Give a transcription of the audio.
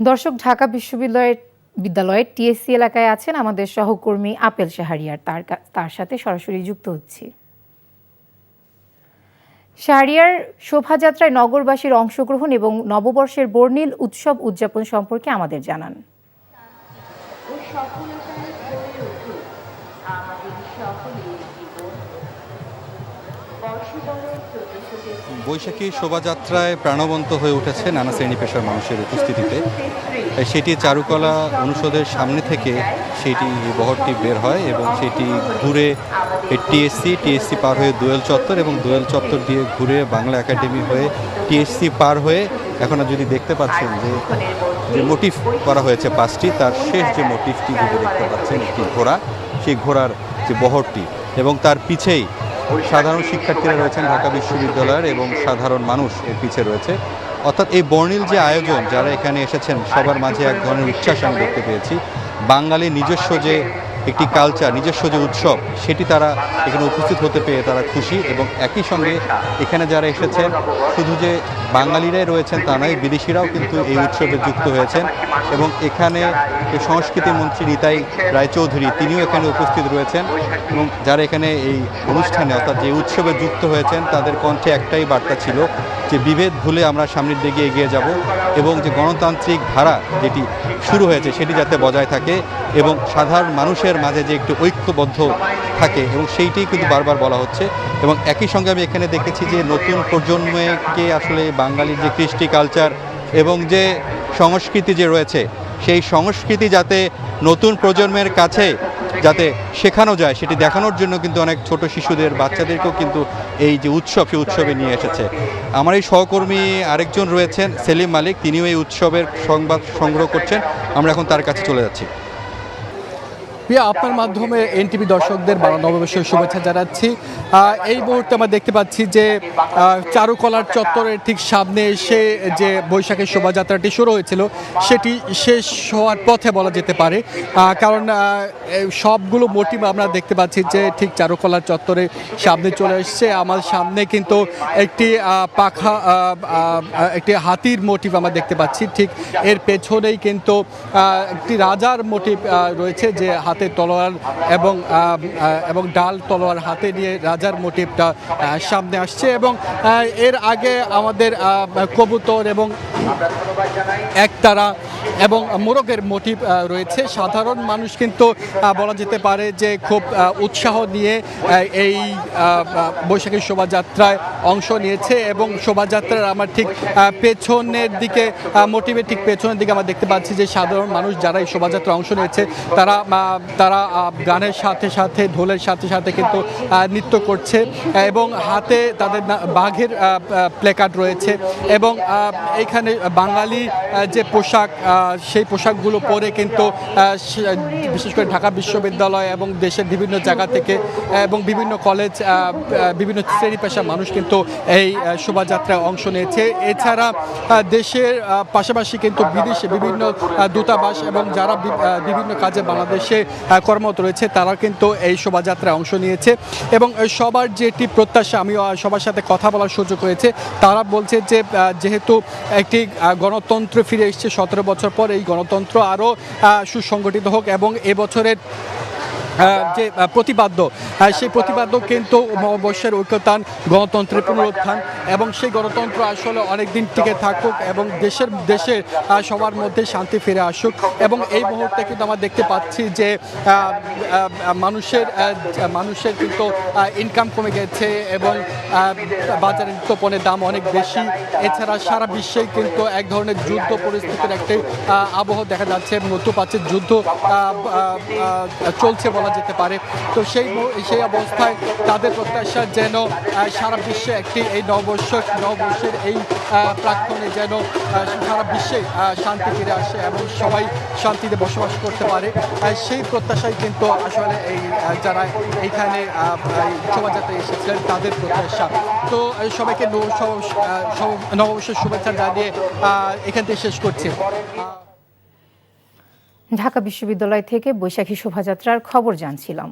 দর্শক, ঢাকা বিশ্ববিদ্যালয়ের টিএসসি এলাকায় আছেন আমাদের সহকর্মী আপেল শাহরিয়ার। তার সাথে সরাসরি যুক্ত হচ্ছি। শাহরিয়ার, শোভাযাত্রায় নগরবাসীর অংশগ্রহণ এবং নববর্ষের বর্ণিল উৎসব উদযাপন সম্পর্কে আমাদের জানান। বৈশাখী শোভাযাত্রায় প্রাণবন্ত হয়ে উঠেছে নানা শ্রেণী পেশার মানুষের উপস্থিতিতে। সেটি চারুকলা অনুষদের সামনে থেকে সেটি বহরটি বের হয় এবং সেটি ঘুরে টিএসসি পার হয়ে দোয়েল চত্বর এবং দোয়েল চত্বর দিয়ে ঘুরে বাংলা একাডেমি হয়ে টিএসসি পার হয়ে এখন যদি দেখতে পাচ্ছেন যে মোটিভ করা হয়েছে পাঁচটি, তার শেষ যে মোটিভটি যদি দেখতে পাচ্ছেন একটি ঘোড়া, সেই ঘোড়ার যে বহরটি এবং তার পিছেই সাধারণ শিক্ষার্থীরা রয়েছেন ঢাকা বিশ্ববিদ্যালয়ের এবং সাধারণ মানুষ এর পিছে রয়েছে। অর্থাৎ এই বর্ণিল যে আয়োজন, যারা এখানে এসেছেন সবার মাঝে এক ধরনের উচ্ছ্বাস আমি দেখতে পেয়েছি। বাঙালির নিজস্ব যে একটি কালচার, নিজস্ব যে উৎসব, সেটি তারা এখানে উপস্থিত হতে পেরে তারা খুশি। এবং একই সঙ্গে এখানে যারা এসেছেন শুধু যে বাঙালিরাই রয়েছেন তা নয়, বিদেশিরাও কিন্তু এই উৎসবে যুক্ত হয়েছেন। এবং এখানে সংস্কৃতি মন্ত্রী নিতাই রায়চৌধুরী তিনিও এখানে উপস্থিত রয়েছেন। এবং যারা এখানে এই অনুষ্ঠানে অর্থাৎ যে উৎসবে যুক্ত হয়েছেন তাদের কণ্ঠে একটাই বার্তা ছিল যে বিভেদ ভুলে আমরা সামনের দিকে এগিয়ে যাব এবং যে গণতান্ত্রিক ধারা যেটি শুরু হয়েছে সেটি যাতে বজায় থাকে এবং সাধারণ মানুষের মাঝে যে একটু ঐক্যবদ্ধ থাকে এবং সেইটাই কিন্তু বারবার বলা হচ্ছে। এবং একই সঙ্গে আমি এখানে দেখেছি যে নতুন প্রজন্মকে আসলে বাঙালির যে কৃষ্টি কালচার এবং যে সংস্কৃতি যে রয়েছে, সেই সংস্কৃতি যাতে নতুন প্রজন্মের কাছে যাতে শেখানো যায় সেটি দেখানোর জন্য কিন্তু অনেক ছোট শিশুদের, বাচ্চাদেরকেও কিন্তু এই যে উৎসব, সেই উৎসবে নিয়ে এসেছে। আমার এই সহকর্মী আরেকজন রয়েছেন সেলিম মালিক, তিনিও এই উৎসবের সংবাদ সংগ্রহ করছেন। আমরা এখন তার কাছে চলে যাচ্ছি। আপনার মাধ্যমে এনটিভি দর্শকদের নববর্ষের শুভেচ্ছা জানাচ্ছি। এই মুহূর্তে আমরা দেখতে পাচ্ছি যে চারুকলার চত্বরের ঠিক সামনে এসে যে বৈশাখের শোভাযাত্রাটি শুরু হয়েছিল সেটি শেষ হওয়ার পথে বলা যেতে পারে। কারণ সবগুলো মোটিভ আমরা দেখতে পাচ্ছি যে ঠিক চারুকলার চত্বরের সামনে চলে এসছে। আমার সামনে কিন্তু একটি পাখা, একটি হাতির মোটিভ আমরা দেখতে পাচ্ছি। ঠিক এর পেছনেই কিন্তু একটি রাজার মোটিভ রয়েছে, যে হাতে তলোয়ার এবং ডাল তলোয়ার হাতে নিয়ে রাজার মোটিভটা সামনে আসছে। এবং এর আগে আমাদের কবুতর এবং একতারা এবং মোরগের মোটিভ রয়েছে। সাধারণ মানুষ কিন্তু বলা যেতে পারে যে খুব উৎসাহ নিয়ে এই বৈশাখী শোভাযাত্রায় অংশ নিয়েছে। এবং শোভাযাত্রার আমার ঠিক পেছনের দিকে, মোটিভের ঠিক পেছনের দিকে আমরা দেখতে পাচ্ছি যে সাধারণ মানুষ যারা এই শোভাযাত্রায় অংশ নিয়েছে তারা গানের সাথে সাথে, ঢোলের সাথে সাথে কিন্তু নৃত্য করছে এবং হাতে তাদের বাঘের প্লেকার্ড রয়েছে। এবং এইখানে বাঙালি যে পোশাক, সেই পোশাকগুলো পরে কিন্তু বিশেষ করে ঢাকা বিশ্ববিদ্যালয় এবং দেশের বিভিন্ন জায়গা থেকে এবং বিভিন্ন কলেজ, বিভিন্ন শ্রেণী পেশার মানুষ কিন্তু এই শোভাযাত্রায় অংশ নিয়েছে। এছাড়া দেশের পাশাপাশি কিন্তু বিদেশে বিভিন্ন দূতাবাস এবং যারা বিভিন্ন কাজে বাংলাদেশে কর্মরত রয়েছে তারা কিন্তু এই শোভাযাত্রায় অংশ নিয়েছে। এবং সবার যেটি প্রত্যাশা, আমি সবার সাথে কথা বলার সুযোগ হয়েছে, তারা বলছে যে যেহেতু একটি গণতন্ত্র ফিরে এসেছে 17 বছর পর, এই গণতন্ত্র আরও সুসংগঠিত হোক এবং এবছরের যে প্রতিপাদ্য, সেই প্রতিপাদ্য কিন্তু নববর্ষের ঐক্যতান, গণতন্ত্রের পুনরুত্থান এবং সেই গণতন্ত্র আসলে অনেক দিন টিকে থাকুক এবং দেশে সবার মধ্যে শান্তি ফিরে আসুক। এবং এই মুহূর্তে কিন্তু আমরা দেখতে পাচ্ছি যে মানুষের কিন্তু ইনকাম কমে গেছে এবং বাজারে নিত্যপণ্যের দাম অনেক বেশি। এছাড়া সারা বিশ্বেই কিন্তু এক ধরনের যুদ্ধ পরিস্থিতির একটি আবহ দেখা যাচ্ছে, মধ্যপ্রাচ্যের যুদ্ধ চলছে বলা যেতে পারে। তো সেই অবস্থায় তাদের প্রত্যাশা যেন সারা বিশ্বে একটি এই নববর্ষের এই প্রাক্ক্ষণে যেন সারা বিশ্বে শান্তি ফিরে আসে এবং সবাই শান্তিতে বসবাস করতে পারে, সেই প্রত্যাশাই কিন্তু আসলে এই যারা এইখানে শোভাযাত্রায় এসেছিলেন তাদের প্রত্যাশা। তো সবাইকে নববর্ষের শুভেচ্ছা জানিয়ে এখান থেকে শেষ করছি। ঢাকা বিশ্ববিদ্যালয় থেকে বৈশাখী শোভাযাত্রার খবর জানছিলাম।